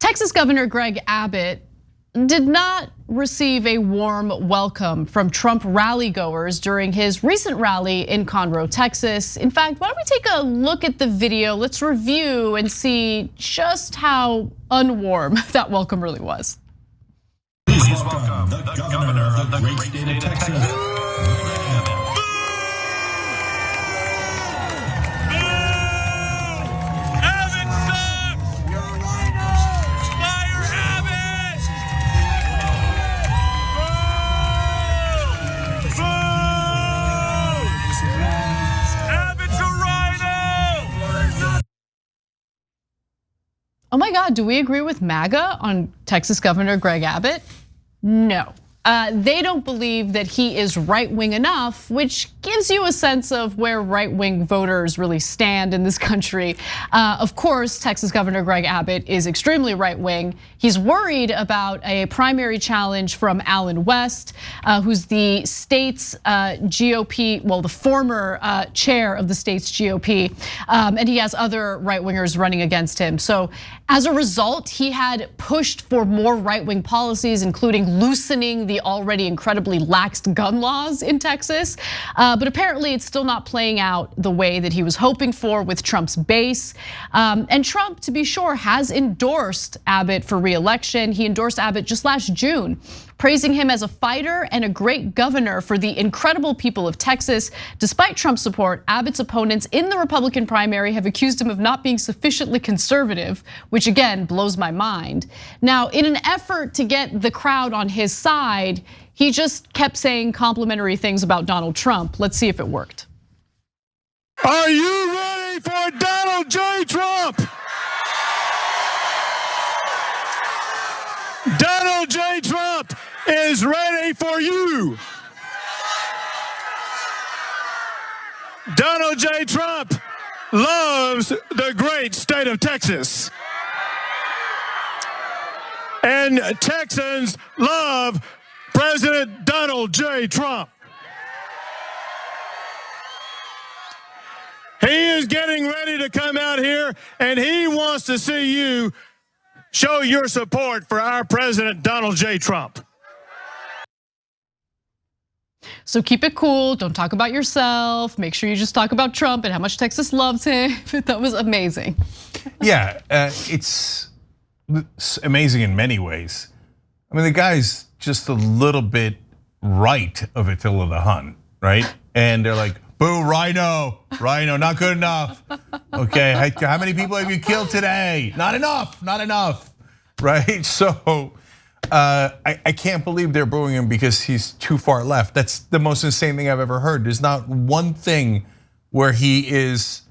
Texas Governor Greg Abbott did not receive a warm welcome from Trump rally goers during his recent rally in Conroe, Texas. In fact, why don't we take a look at the video? Let's review and see just how unwarm that welcome really was. Please welcome the governor of the great state of Texas. Oh my God, do we agree with MAGA on Texas Governor Greg Abbott? No. They don't believe that he is right-wing enough, which gives you a sense of where right-wing voters really stand in this country. Of course, Texas Governor Greg Abbott is extremely right-wing. He's worried about a primary challenge from Allen West, who's the state's GOP, well, the former chair of the state's GOP, and he has other right-wingers running against him. So as a result, he had pushed for more right-wing policies, including loosening the already incredibly lax gun laws in Texas. But apparently it's still not playing out the way that he was hoping for with Trump's base. And Trump, to be sure, has endorsed Abbott for re-election. He endorsed Abbott just last June, praising him as a fighter and a great governor for the incredible people of Texas. Despite Trump's support, Abbott's opponents in the Republican primary have accused him of not being sufficiently conservative, which again blows my mind. Now, in an effort to get the crowd on his side, he just kept saying complimentary things about Donald Trump. Let's see if it worked. Are you ready for Donald J. Trump? Donald J. Trump is ready for you. Donald J. Trump loves the great state of Texas. And Texans love President Donald J. Trump. He is getting ready to come out here and he wants to see you show your support for our President Donald J. Trump. So keep it cool, don't talk about yourself, make sure you just talk about Trump and how much Texas loves him. That was amazing. Yeah, it's amazing in many ways. I mean, the guy's just a little bit right of Attila the Hun, right? And they're like, boo, RINO, not good enough. Okay, how many people have you killed today? Not enough, right? So I can't believe they're booing him because he's too far left. That's the most insane thing I've ever heard. There's not one thing where he is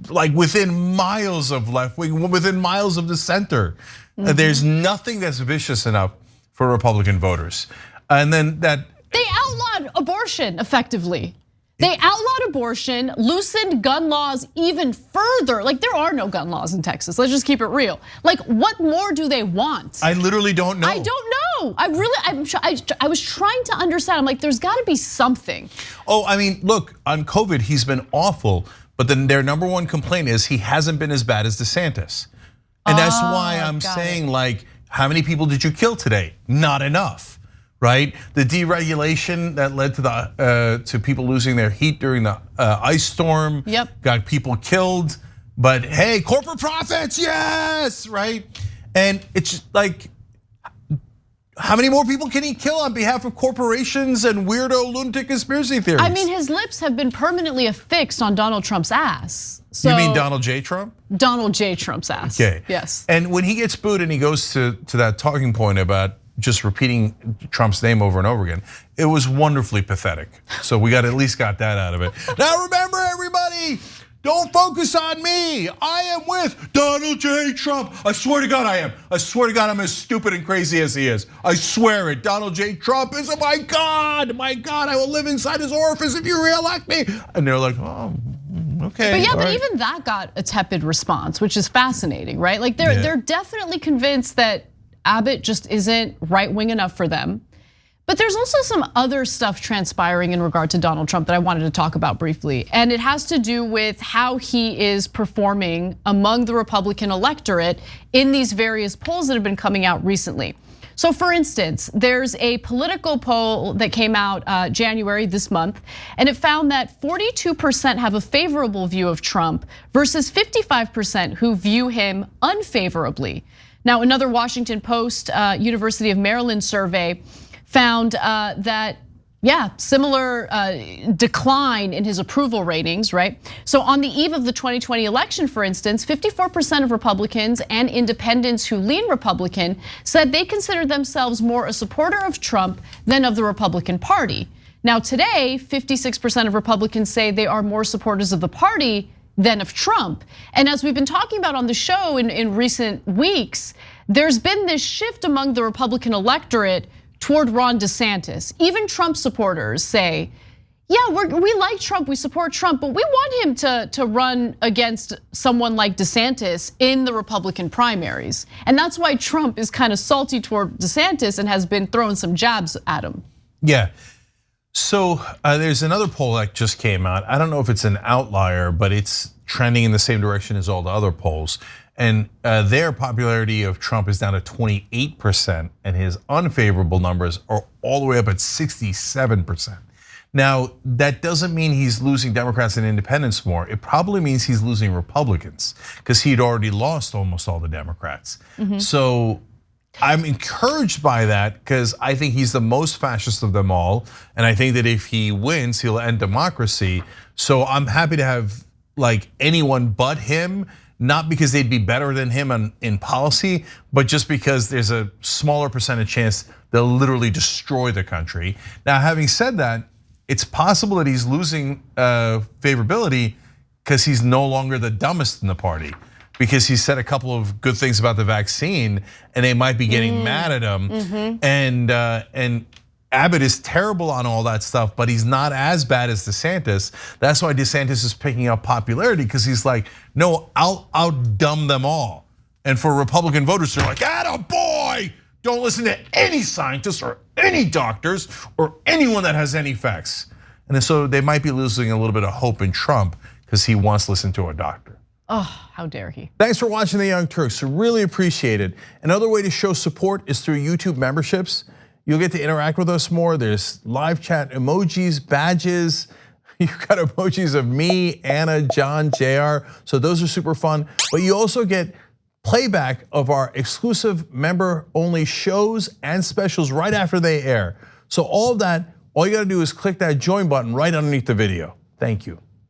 like within miles of left wing, within miles of the center. There's nothing that's vicious enough for Republican voters. And then that they outlawed abortion effectively. They outlawed abortion, loosened gun laws even further. Like there are no gun laws in Texas. Let's just keep it real. Like what more do they want? I literally don't know. I don't know. I was trying to understand. I'm like, there's got to be something. Oh, I mean, look, on COVID, he's been awful. But then their number one complaint is he hasn't been as bad as DeSantis. And that's why I'm saying like, how many people did you kill today? Not enough. Right, the deregulation that led to to people losing their heat during the ice storm. Yep. Got people killed, but hey, corporate profits, yes, right? And it's like, how many more people can he kill on behalf of corporations and weirdo lunatic conspiracy theories? I mean, his lips have been permanently affixed on Donald Trump's ass. So, you mean Donald J. Trump? Donald J. Trump's ass. Okay. Yes. And when he gets booed and he goes to that talking point about just repeating Trump's name over and over again, it was wonderfully pathetic. So we at least got that out of it. Now remember, everybody, don't focus on me. I am with Donald J. Trump. I swear to God I am. I swear to God I'm as stupid and crazy as he is. I swear it. Donald J. Trump is, my God, I will live inside his orifice if you reelect me. And they're like, oh, okay. But yeah, but even that got a tepid response, which is fascinating, right? Like they're definitely convinced that Abbott just isn't right-wing enough for them. But there's also some other stuff transpiring in regard to Donald Trump that I wanted to talk about briefly. And it has to do with how he is performing among the Republican electorate in these various polls that have been coming out recently. So for instance, there's a political poll that came out January this month, and it found that 42% have a favorable view of Trump versus 55% who view him unfavorably. Now, another Washington Post, University of Maryland survey found that, similar decline in his approval ratings, right? So on the eve of the 2020 election, for instance, 54% of Republicans and independents who lean Republican said they consider themselves more a supporter of Trump than of the Republican Party. Now today, 56% of Republicans say they are more supporters of the party than of Trump. And as we've been talking about on the show in recent weeks, there's been this shift among the Republican electorate toward Ron DeSantis. Even Trump supporters say, yeah, we like Trump, we support Trump, but we want him to run against someone like DeSantis in the Republican primaries. And that's why Trump is kind of salty toward DeSantis and has been throwing some jabs at him. Yeah, so there's another poll that just came out. I don't know if it's an outlier, but it's trending in the same direction as all the other polls. And their popularity of Trump is down to 28%, and his unfavorable numbers are all the way up at 67%. Now, that doesn't mean he's losing Democrats and independents more. It probably means he's losing Republicans because he'd already lost almost all the Democrats. So I'm encouraged by that because I think he's the most fascist of them all. And I think that if he wins, he'll end democracy. So I'm happy to have like anyone but him. Not because they'd be better than him in policy, but just because there's a smaller percentage chance they'll literally destroy the country. Now, having said that, it's possible that he's losing favorability because he's no longer the dumbest in the party, because he said a couple of good things about the vaccine, and they might be getting mad at him. And Abbott is terrible on all that stuff, but he's not as bad as DeSantis. That's why DeSantis is picking up popularity, because he's like, no, I'll out-dumb them all. And for Republican voters, they're like, attaboy! Don't listen to any scientists or any doctors or anyone that has any facts. And so they might be losing a little bit of hope in Trump because he wants to listen to a doctor. Oh, how dare he. Thanks for watching The Young Turks, really appreciate it. Another way to show support is through YouTube memberships. You'll get to interact with us more. There's live chat emojis, badges. You've got emojis of me, Anna, John, JR. So those are super fun. But you also get playback of our exclusive member-only shows and specials right after they air. So all of that, all you gotta do is click that join button right underneath the video. Thank you.